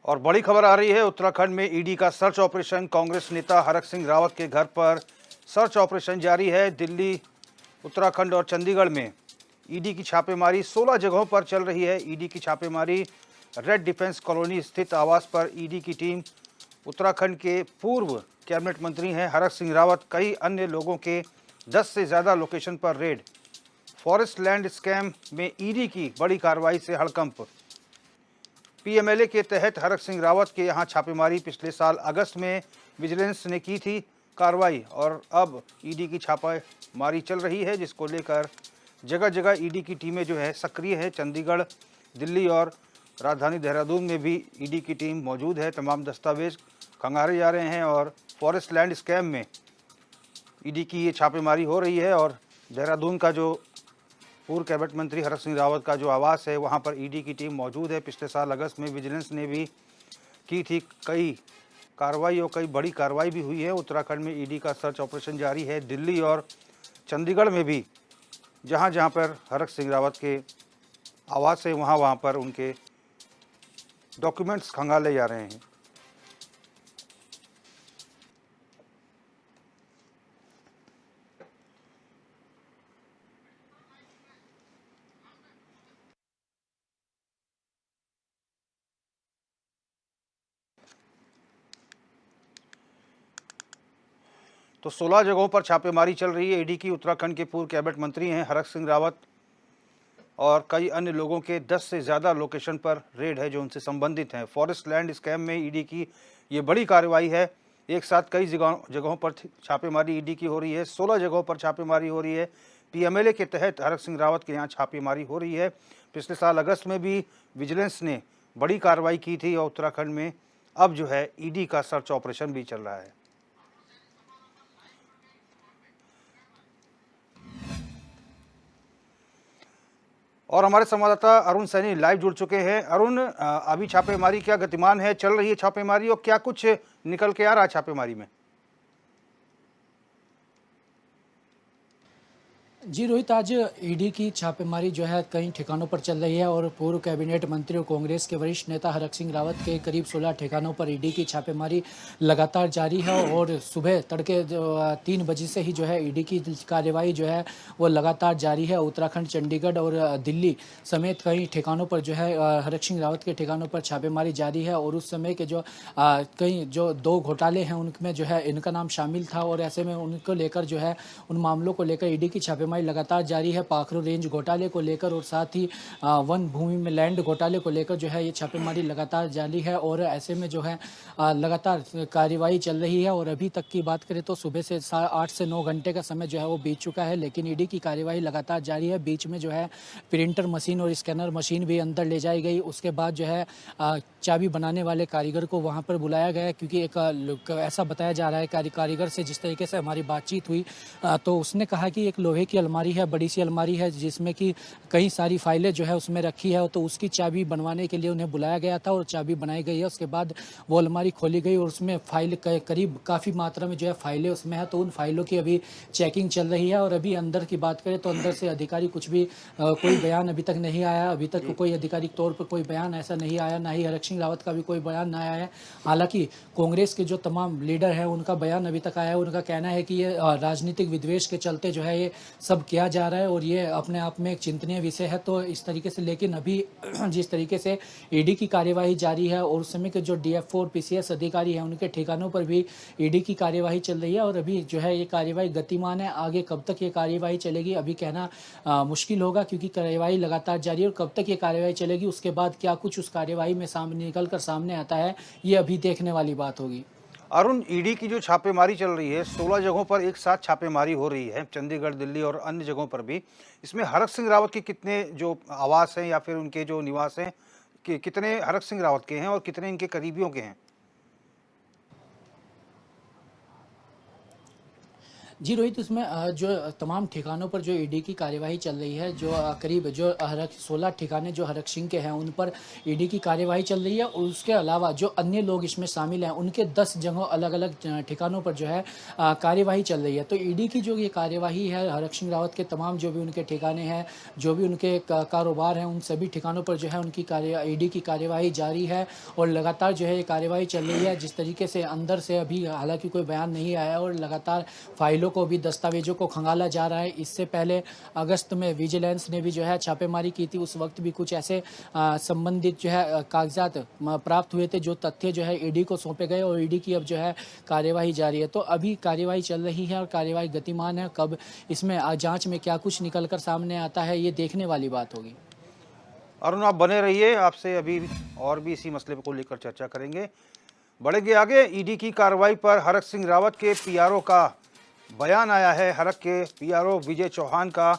और बड़ी खबर आ रही है, उत्तराखंड में ईडी का सर्च ऑपरेशन। कांग्रेस नेता हरक सिंह रावत के घर पर सर्च ऑपरेशन जारी है। दिल्ली, उत्तराखंड और चंडीगढ़ में ईडी की छापेमारी 16 जगहों पर चल रही है। ईडी की छापेमारी रेड डिफेंस कॉलोनी स्थित आवास पर ईडी की टीम, उत्तराखंड के पूर्व कैबिनेट मंत्री हैं हरक सिंह रावत, कई अन्य लोगों के 10 से ज़्यादा लोकेशन पर रेड। फॉरेस्ट लैंड स्कैम में ईडी की बड़ी कार्रवाई से हड़कंप। पीएमएलए के तहत हरक सिंह रावत के यहां छापेमारी पिछले साल अगस्त में विजिलेंस ने की थी कार्रवाई, और अब ईडी की छापेमारी चल रही है, जिसको लेकर जगह जगह ईडी की टीमें जो है सक्रिय है। चंडीगढ़, दिल्ली और राजधानी देहरादून में भी ईडी की टीम मौजूद है। तमाम दस्तावेज खंगाले जा रहे हैं और फॉरेस्ट लैंड स्कैम में ईडी की ये छापेमारी हो रही है। और देहरादून का जो पूर्व कैबिनेट मंत्री हरक सिंह रावत का जो आवास है, वहां पर ईडी की टीम मौजूद है। पिछले साल अगस्त में विजिलेंस ने भी की थी कई कार्रवाई, और कई बड़ी कार्रवाई भी हुई है। उत्तराखंड में ईडी का सर्च ऑपरेशन जारी है। दिल्ली और चंडीगढ़ में भी जहां जहां पर हरक सिंह रावत के आवास है, वहां वहां पर उनके डॉक्यूमेंट्स खंगाले जा रहे हैं। तो 16 जगहों पर छापेमारी चल रही है ईडी की। उत्तराखंड के पूर्व कैबिनेट मंत्री हैं हरक सिंह रावत, और कई अन्य लोगों के 10 से ज़्यादा लोकेशन पर रेड है जो उनसे संबंधित हैं। फॉरेस्ट लैंड स्कैम में ईडी की ये बड़ी कार्रवाई है। एक साथ कई जगहों पर छापेमारी ईडी की हो रही है। 16 जगहों पर छापेमारी हो रही है। पीएमएलए के तहत हरक सिंह रावत के यहाँ छापेमारी हो रही है। पिछले साल अगस्त में भी विजिलेंस ने बड़ी कार्रवाई की थी, और उत्तराखंड में अब जो है ईडी का सर्च ऑपरेशन भी चल रहा है। और हमारे संवाददाता अरुण सैनी लाइव जुड़ चुके हैं। अरुण, अभी छापेमारी क्या गतिमान है, चल रही है छापेमारी, और क्या कुछ निकल के आ रहा है छापेमारी में? जी रोहित, आज ईडी की छापेमारी जो है कई ठिकानों पर चल रही है और पूर्व कैबिनेट मंत्री और कांग्रेस के वरिष्ठ नेता हरक सिंह रावत के करीब 16 ठिकानों पर ईडी की छापेमारी लगातार जारी है। और सुबह तड़के 3 बजे से ही जो है ईडी की कार्यवाही जो है वो लगातार जारी है। उत्तराखंड, चंडीगढ़ और दिल्ली समेत कई ठिकानों पर जो है हरक सिंह रावत के ठिकानों पर छापेमारी जारी है। और उस समय के जो कई जो 2 घोटाले हैं उनमें जो है इनका नाम शामिल था, और ऐसे में उनको लेकर जो है उन मामलों को लेकर ईडी की छापेमारी लगातार जारी है। पाखरू रेंज घोटाले को लेकर और साथ ही वन भूमि में लैंड घोटाले को लेकर जो है ये छापेमारी लगातार जारी है। और ऐसे में जो है लगातार कार्यवाही चल रही है। और अभी तक की बात करें तो सुबह से 8 से 9 घंटे का समय जो है वो बीत चुका है, लेकिन ईडी की कार्यवाही लगातार जारी है। बीच में जो है प्रिंटर मशीन और स्कैनर मशीन भी अंदर ले जाई गई। उसके बाद जो है चाबी बनाने वाले कारीगर को वहाँ पर बुलाया गया, क्योंकि एक ऐसा बताया जा रहा है कारीगर से जिस तरीके से हमारी बातचीत हुई तो उसने कहा कि एक लोहे की अलमारी है, बड़ी सी अलमारी है जिसमें कि कई सारी फाइलें जो है उसमें रखी है, तो उसकी चाबी बनवाने के लिए उन्हें बुलाया गया था और चाबी बनाई गई है। उसके बाद वो अलमारी खोली गई और उसमें फाइल करीब काफ़ी मात्रा में जो है फाइलें उसमें है, तो उन फाइलों की अभी चेकिंग चल रही है। और अभी अंदर की बात करें तो अंदर से अधिकारी कुछ भी कोई बयान अभी तक नहीं आया। अभी तक कोई आधिकारिक तौर पर कोई बयान ऐसा नहीं आया, ना ही हरक सिंह रावत का भी कोई बयान ना आया है। हालांकि कांग्रेस के जो तमाम लीडर हैं उनका बयान अभी तक आया है। उनका कहना है कि ये राजनीतिक विद्वेष के चलते जो है ये सब किया जा रहा है और ये अपने आप में एक चिंतनीय विषय है। तो इस तरीके से, लेकिन अभी जिस तरीके से ईडी की कार्यवाही जारी है और उस समय के जो डीएफओ और पीसीएस अधिकारी हैं उनके ठिकानों पर भी ईडी की कार्यवाही चल रही है। और अभी जो है ये कार्यवाही गतिमान है। आगे कब तक ये कार्यवाही चलेगी अभी कहना मुश्किल होगा, क्योंकि कार्यवाही लगातार जारी है। और कब तक ये कार्यवाही चलेगी, उसके बाद क्या कुछ उस कार्यवाही में सामने निकल कर सामने आता है, ये अभी देखने वाली बात होगी। अरुण, ईडी की जो छापेमारी चल रही है, 16 जगहों पर एक साथ छापेमारी हो रही है, चंडीगढ़, दिल्ली और अन्य जगहों पर भी। इसमें हरक सिंह रावत के कितने जो आवास हैं या फिर उनके जो निवास हैं, कितने हरक सिंह रावत के हैं और कितने इनके करीबियों के हैं? जी रोहित, उसमें जो तमाम ठिकानों पर जो ईडी की कार्यवाही चल रही है, जो करीब जो 16 ठिकाने जो हरक सिंह के हैं उन पर ईडी की कार्यवाही चल रही है, और उसके अलावा जो अन्य लोग इसमें शामिल हैं उनके 10 जगहों अलग अलग ठिकानों पर जो है कार्यवाही चल रही है। तो ईडी की जो ये कार्यवाही है, हरक सिंह रावत के तमाम जो भी उनके ठिकाने हैं, जो भी उनके कारोबार हैं, उन सभी ठिकानों पर जो है उनकी ईडी की कार्यवाही जारी है और लगातार जो है ये कार्यवाही चल रही है। जिस तरीके से अंदर से अभी हालांकि कोई बयान नहीं आया और लगातार फाइलों को भी, दस्तावेजों को खंगाला जा रहा है। इससे पहले अगस्त में विजिलेंस ने भी जो है छापेमारी की थी, उस वक्त भी कुछ ऐसे संबंधित जो है कागजात प्राप्त हुए थे, जो तथ्य जो है ईडी को सौंपे गए और ईडी की अब जो है कार्यवाही जारी है। तो अभी कार्यवाही चल रही है और कार्यवाही गतिमान है। कब इसमें जांच में क्या कुछ निकल कर सामने आता है, ये देखने वाली बात होगी। अरुण, आप बने रहिए, आपसे अभी और भी इसी मसले को लेकर चर्चा करेंगे। बढ़ेंगे आगे। ईडी की कार्रवाई पर हरक सिंह रावत के पीआरओ का बयान आया है। हरक के पीआरओ विजय चौहान का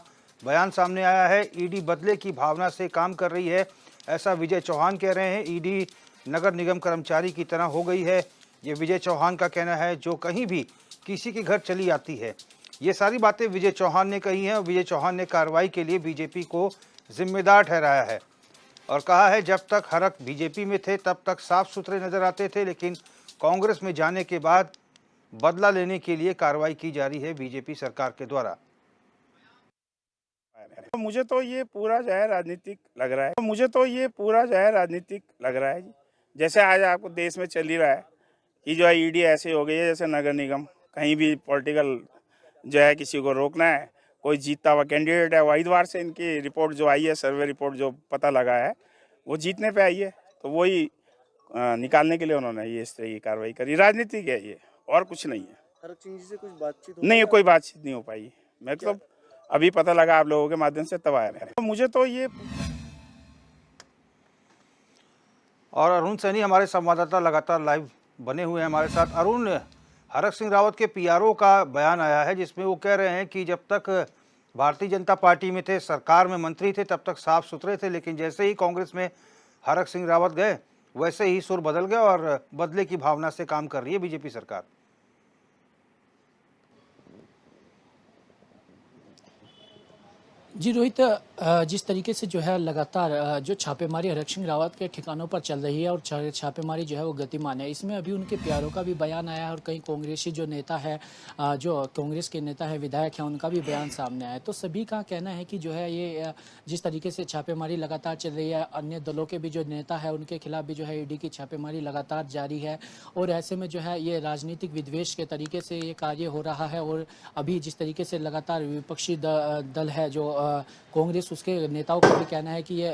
बयान सामने आया है। ईडी बदले की भावना से काम कर रही है, ऐसा विजय चौहान कह रहे हैं। ईडी नगर निगम कर्मचारी की तरह हो गई है, ये विजय चौहान का कहना है, जो कहीं भी किसी के घर चली आती है। ये सारी बातें विजय चौहान ने कही हैं और विजय चौहान ने कार्रवाई के लिए बीजेपी को जिम्मेदार ठहराया है और कहा है जब तक हरक बीजेपी में थे तब तक साफ सुथरे नजर आते थे, लेकिन कांग्रेस में जाने के बाद बदला लेने के लिए कार्रवाई की जा रही है बीजेपी सरकार के द्वारा। मुझे तो ये पूरा जो है राजनीतिक लग रहा है। जी, जैसे आज आपको देश में चल ही रहा है कि जो है ईडी ऐसे हो गई है जैसे नगर निगम। कहीं भी पॉलिटिकल जो है किसी को रोकना है, कोई जीतता हुआ कैंडिडेट है, वही बार से इनकी रिपोर्ट जो आई है, सर्वे रिपोर्ट जो पता लगा है, वो जीतने पे आई है, तो वही निकालने के लिए उन्होंने ये इस तरह की कार्रवाई करी। राजनीतिक है ये, और कुछ नहीं है। हरक सिंह जी से कुछ बातचीत नहीं, कोई बातचीत नहीं हो पाई। मैं तो अभी पता लगा आप लोगों के माध्यम से, तब आया मैं। मुझे तो ये और अरुण सैनी हमारे संवाददाता लगातार लाइव बने हुए हैं हमारे साथ। अरुण, हरक सिंह रावत के पीआरओ का बयान आया है जिसमें वो कह रहे हैं कि जब तक भारतीय जनता पार्टी में थे, सरकार में मंत्री थे, तब तक साफ सुथरे थे, लेकिन जैसे ही कांग्रेस में हरक सिंह रावत गए वैसे ही सुर बदल गया और बदले की भावना से काम कर रही है बीजेपी सरकार। जी रोहित, जिस तरीके से जो है लगातार जो छापेमारी हरक सिंह रावत के ठिकानों पर चल रही है और छापेमारी जो है वो गतिमान है, इसमें अभी उनके प्यारों का भी बयान आया है और कई कांग्रेसी जो नेता है, जो कांग्रेस के नेता है, विधायक हैं, उनका भी बयान सामने आया है। तो सभी का कहना है कि जो है ये जिस तरीके से छापेमारी लगातार चल रही है, अन्य दलों के भी जो नेता है उनके खिलाफ भी जो है ईडी की छापेमारी लगातार जारी है और ऐसे में जो है ये राजनीतिक विद्वेष के तरीके से ये कार्य हो रहा है। और अभी जिस तरीके से लगातार विपक्षी दल है जो कांग्रेस, उसके नेताओं का भी कहना है कि ये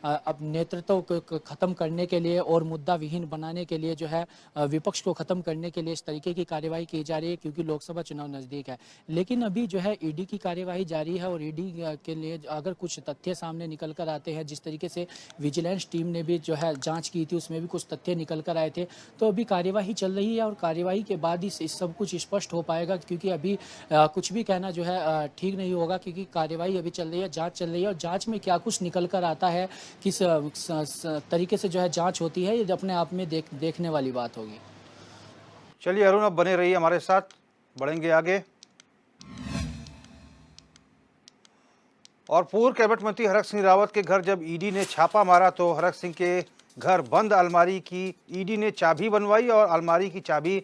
अब नेतृत्व को खत्म करने के लिए और मुद्दा विहीन बनाने के लिए जो है विपक्ष को खत्म करने के लिए इस तरीके की कार्यवाही की जा रही है, क्योंकि लोकसभा चुनाव नजदीक है। लेकिन अभी जो है ईडी की कार्यवाही जारी है और ईडी के लिए अगर कुछ तथ्य सामने निकल कर आते हैं, जिस तरीके से विजिलेंस टीम ने भी जो है जांच की थी, उसमें भी कुछ तथ्य निकल कर आए थे। तो अभी कार्यवाही चल रही है और कार्यवाही के बाद ही इस सब कुछ स्पष्ट हो पाएगा, क्योंकि अभी कुछ भी कहना जो है ठीक नहीं होगा, क्योंकि कार्यवाही अभी चल रही है, जांच चल रही है और जांच में क्या कुछ निकल कर आता है, किस तरीके से जो है जांच होती है, ये अपने आप में देखने वाली बात होगी। चलिए अरुण, अब बने रहिए हमारे साथ, बढ़ेंगे आगे। और पूर्व कैबिनेट मंत्री हरक सिंह रावत के घर जब ईडी ने छापा मारा तो हरक सिंह के घर बंद अलमारी की ईडी ने चाबी बनवाई और अलमारी की चाबी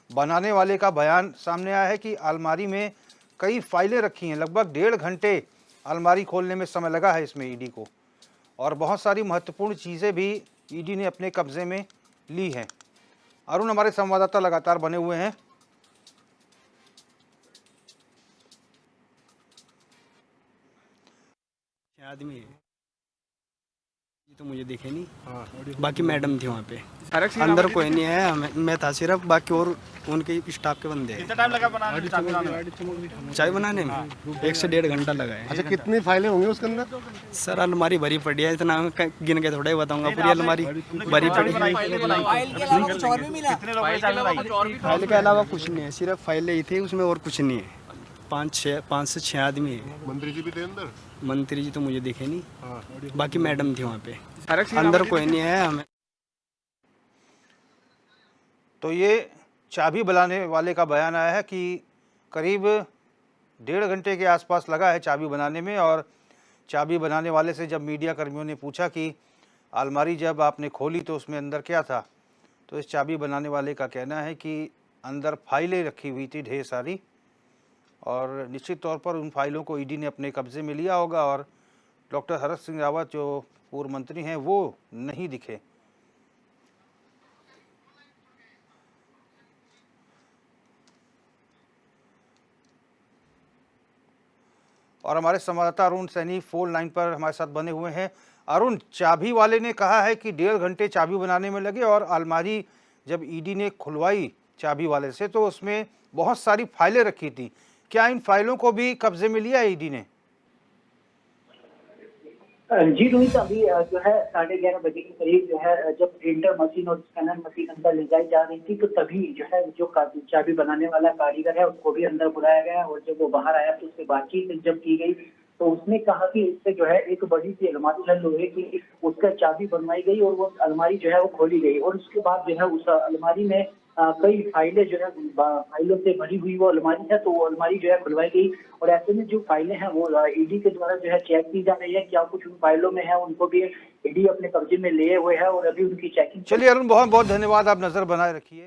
बनाने वाले का बयान सामने आया है कि अलमारी में कई फाइलें रखी हैं। लगभग 1.5 घंटे अलमारी खोलने में समय लगा है इसमें ईडी को, और बहुत सारी महत्वपूर्ण चीज़ें भी ईडी ने अपने कब्जे में ली हैं। अरुण, हमारे संवाददाता लगातार बने हुए हैं। आदमी है ये तो मुझे दिखे नहीं। बाकी मैडम थी वहाँ पे, अंदर कोई नहीं है, मैं था सिर्फ, बाकी और उनके स्टाफ के बंदे हैं। कितना टाइम लगा बनाने चाय बनाने में 1 से 1.5 घंटा लगा है। अच्छा, कितनी फाइलें होंगी उसके अंदर? सर अलमारी भरी पड़ी है, इतना गिन के थोड़ा ही बताऊंगा, पूरी अलमारी भरी पड़ी है। फाइल के अलावा कुछ नहीं है, सिर्फ फाइलें ही थी उसमें, और कुछ नहीं है। 5 से 6 आदमी है। मंत्री जी भी थे अंदर? मंत्री जी तो मुझे दिखे नहीं, बाकी मैडम थी वहाँ पे, अंदर कोई नहीं है। हमें तो ये चाबी बनाने वाले का बयान आया है कि करीब 1.5 घंटे के आसपास लगा है चाबी बनाने में। और चाबी बनाने वाले से जब मीडिया कर्मियों ने पूछा कि अलमारी जब आपने खोली तो उसमें अंदर क्या था, तो इस चाबी बनाने वाले का कहना है कि अंदर फाइलें रखी हुई थी ढेर सारी, और निश्चित तौर पर उन फाइलों को ईडी ने अपने कब्जे में लिया होगा और डॉक्टर हरक सिंह रावत जो पूर्व मंत्री हैं वो नहीं दिखे। और हमारे संवाददाता अरुण सैनी फोन लाइन पर हमारे साथ बने हुए हैं। अरुण, चाबी वाले ने कहा है कि 1.5 घंटे चाबी बनाने में लगे और अलमारी जब ईडी ने खुलवाई चाबी वाले से तो उसमें बहुत सारी फाइलें रखी थी। क्या इन फाइलों को भी कब्जे में लिया ईडी ने? जी रोहित, अभी जो है 11:30 बजे के करीब जो है जब प्रिंटर मशीन और स्कैनर मशीन अंदर ले जाई जा रही थी तो तभी जो है जो चाबी बनाने वाला कारीगर है उसको भी अंदर बुलाया गया। और जब वो बाहर आया तो उससे बातचीत जब की गई तो उसने कहा कि इससे जो है एक बड़ी सी अलमारी है लोहे की, उसका चाबी बनवाई गई और वो अलमारी जो है वो खोली गई। और उसके बाद जो है उस अलमारी में कई फाइलें जो है फाइलों से भरी हुई वो अलमारी है, तो वो अलमारी जो है खुलवाई गई। और ऐसे में जो फाइलें हैं वो ईडी के द्वारा जो है चेक की जा रही है, क्या कुछ उन फाइलों में है, उनको भी ईडी अपने कब्जे में लिए हुए है और अभी उनकी चेकिंग। चलिए अरुण, बहुत बहुत धन्यवाद, आप नजर बनाए रखिए।